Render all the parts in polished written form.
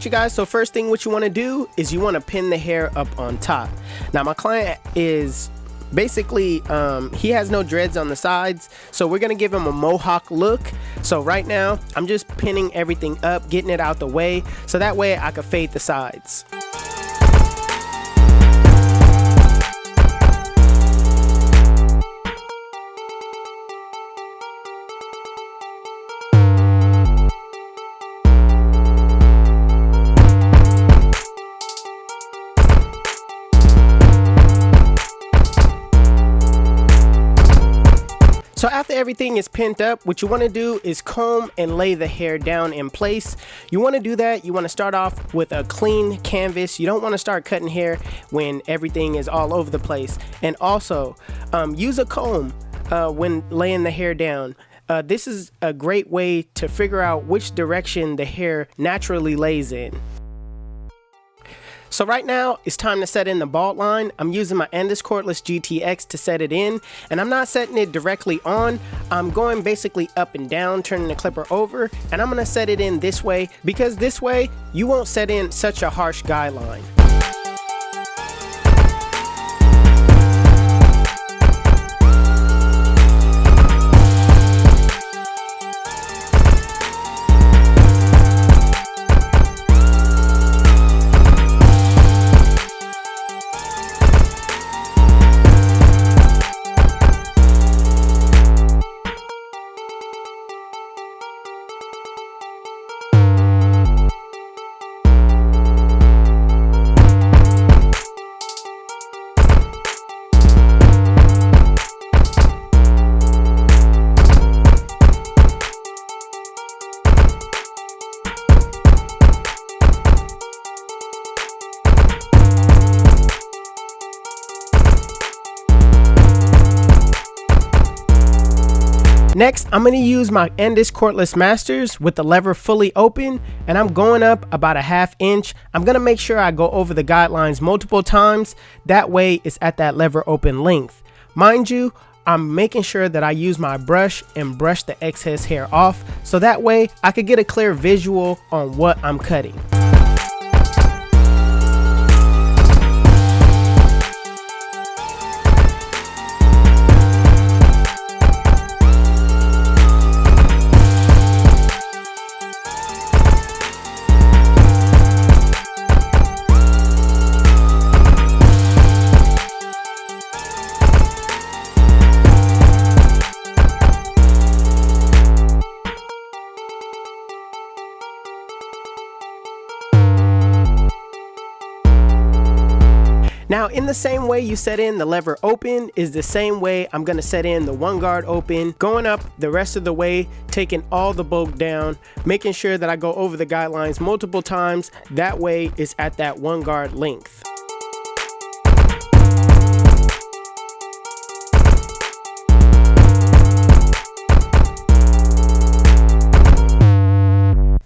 Alright you guys, so first thing what you want to do is you want to pin the hair up on top. Now my client is basically, he has no dreads on the sides, so we're gonna give him a mohawk look. So right now I'm just pinning everything up, getting it out the way, so that way I can fade the sides. So after everything is pinned up, what you want to do is comb and lay the hair down in place. You want to do that, you want to start off with a clean canvas. You don't want to start cutting hair when everything is all over the place. And also, use a comb when laying the hair down. This is a great way to figure out which direction the hair naturally lays in. So right now it's time to set in the bald line. I'm using my endless cordless GTX to set it in, and I'm not setting it directly on. I'm going basically up and down, turning the clipper over, and I'm gonna set it in this way because this way you won't set in such a harsh guide line. Next, I'm going to use my endless cordless masters with the lever fully open, and I'm going up about a ½ inch. I'm going to make sure I go over the guidelines multiple times. That way it's at that lever open length. Mind you, I'm making sure that I use my brush and brush the excess hair off, so that way I could get a clear visual on what I'm cutting. Now in the same way you set in the lever open is the same way I'm going to set in the one guard open, going up the rest of the way, taking all the bulk down, making sure that I go over the guidelines multiple times. That way it's at that one guard length.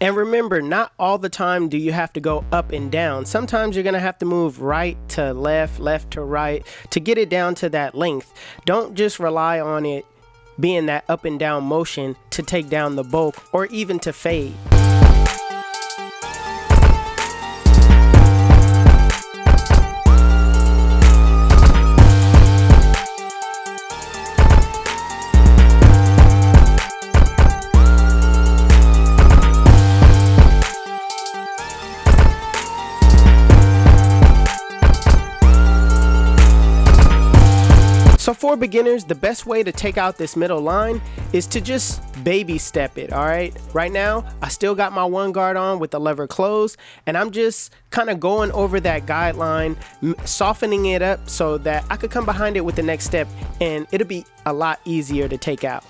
And remember, not all the time do you have to go up and down. Sometimes you're gonna have to move right to left, left to right to get it down to that length. Don't just rely on it being that up and down motion to take down the bulk or even to fade. So for beginners, the best way to take out this middle line is to just baby step it, all right? Right now, I still got my one guard on with the lever closed, and I'm just kind of going over that guideline, softening it up so that I could come behind it with the next step, and it'll be a lot easier to take out.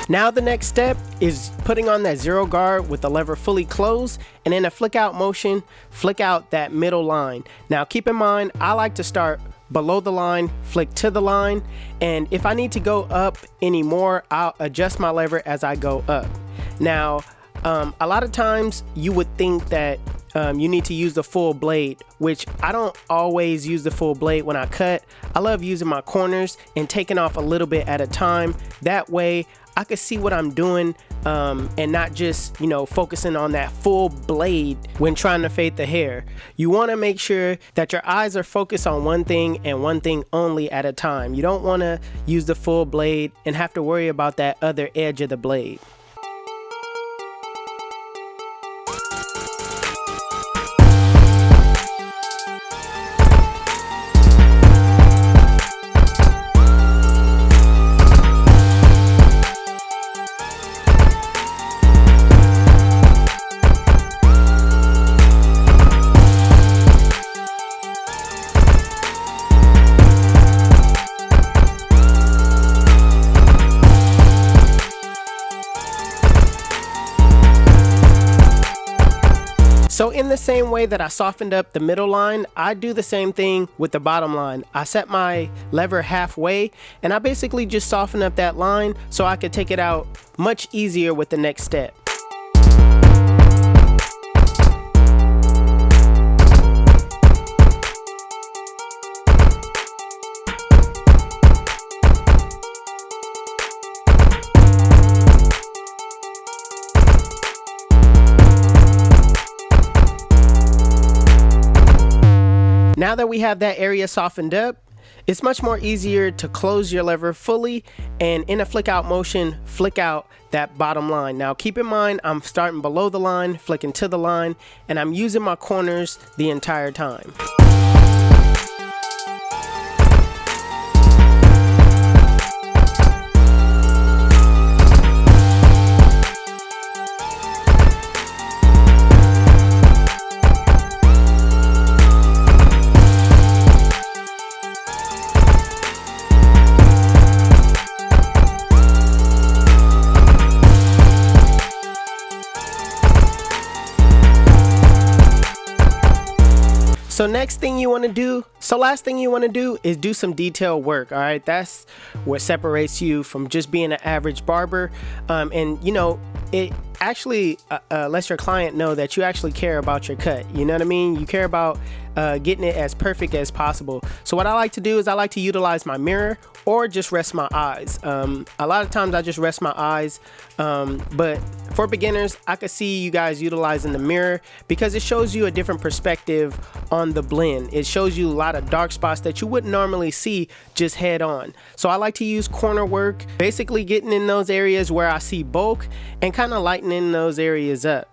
Now the next step is putting on that zero guard with the lever fully closed, and in a flick out motion, flick out that middle line. Now keep in mind, I like to start below the line, flick to the line, and if I need to go up any more, I'll adjust my lever as I go up. Now, a lot of times you would think that you need to use the full blade, which I don't always use the full blade when I cut. I love using my corners and taking off a little bit at a time. That way I can see what I'm doing and not just, focusing on that full blade when trying to fade the hair. You want to make sure that your eyes are focused on one thing and one thing only at a time. You don't want to use the full blade and have to worry about that other edge of the blade. So in the same way that I softened up the middle line, I do the same thing with the bottom line. I set my lever halfway and I basically just soften up that line so I could take it out much easier with the next step. Now that we have that area softened up, it's much more easier to close your lever fully and in a flick out motion, flick out that bottom line. Now keep in mind, I'm starting below the line, flicking to the line, and I'm using my corners the entire time. So last thing you want to do is do some detail work. All right, that's what separates you from just being an average barber. It actually lets your client know that you actually care about your cut. You know what I mean? You care about getting it as perfect as possible. So what I like to do is I like to utilize my mirror or just rest my eyes. A lot of times I just rest my eyes, but for beginners, I could see you guys utilizing the mirror because it shows you a different perspective on the blend. It shows you a lot of dark spots that you wouldn't normally see just head on. So I like to use corner work, basically getting in those areas where I see bulk and kind of lightening those areas up.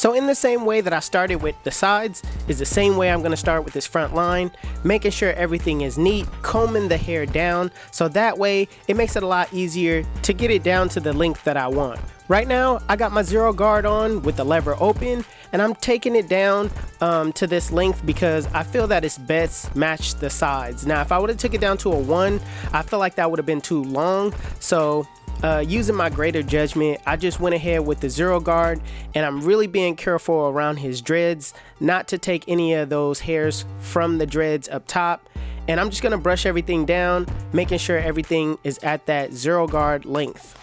So in the same way that I started with the sides is the same way I'm going to start with this front line, making sure everything is neat, combing the hair down, so that way it makes it a lot easier to get it down to the length that I want. Right now I got my 0 guard on with the lever open, and I'm taking it down to this length because I feel that it's best matched the sides. Now if I would have took it down to a 1, I feel like that would have been too long, so using my greater judgment, I just went ahead with the 0 guard, and I'm really being careful around his dreads not to take any of those hairs from the dreads up top, and I'm just gonna brush everything down, making sure everything is at that 0 guard length.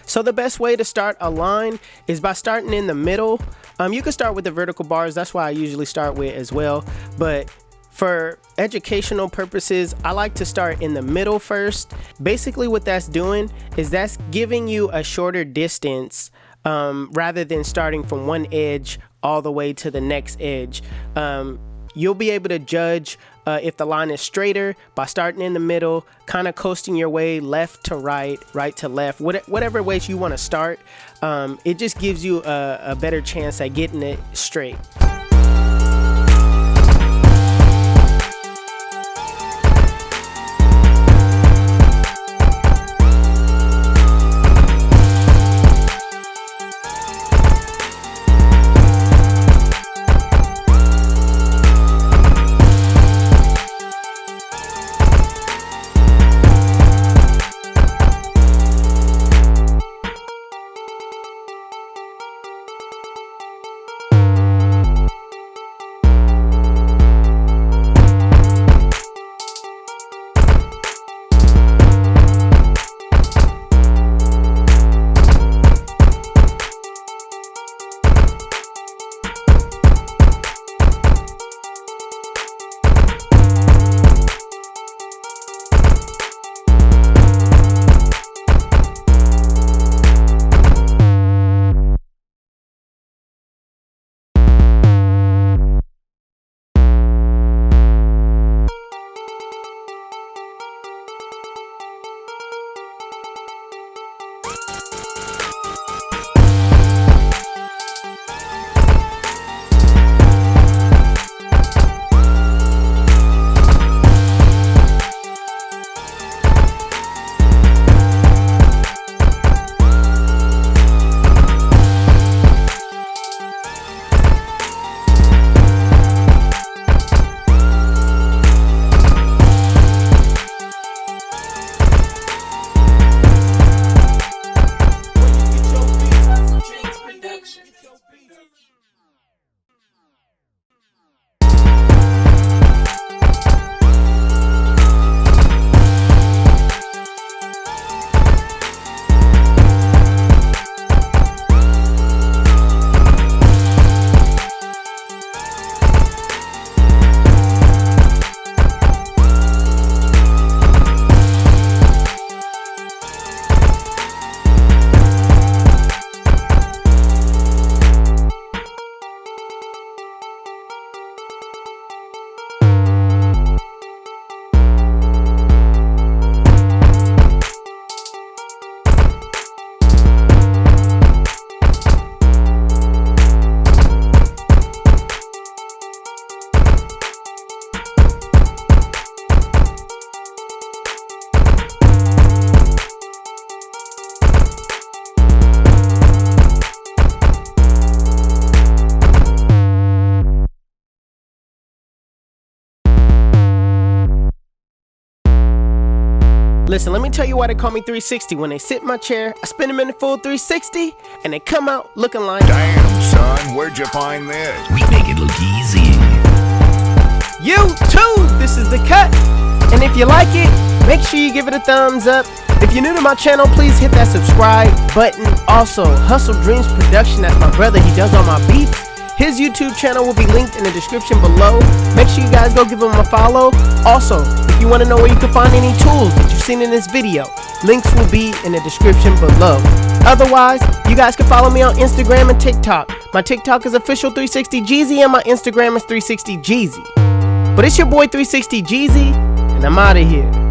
So the best way to start a line is by starting in the middle. You can start with the vertical bars, that's why I usually start with as well, but for educational purposes, I like to start in the middle first. Basically what that's doing is that's giving you a shorter distance rather than starting from one edge all the way to the next edge. You'll be able to judge if the line is straighter by starting in the middle, kind of coasting your way left to right, right to left, whatever ways you want to start. It just gives you a better chance at getting it straight. Listen, let me tell you why they call me 360. When they sit in my chair, I spin them in the full 360, and they come out looking like... Damn, son, where'd you find this? We make it look easy. YouTube, this is the cut. And if you like it, make sure you give it a thumbs up. If you're new to my channel, please hit that subscribe button. Also, HustleDreamProduction, that's my brother. He does all my beats. His YouTube channel will be linked in the description below. Make sure you guys go give him a follow. Also, if you want to know where you can find any tools that you've seen in this video, links will be in the description below. Otherwise, you guys can follow me on Instagram and TikTok. My TikTok is official360Jeezy and my Instagram is 360Jeezy. But it's your boy 360Jeezy, and I'm out of here.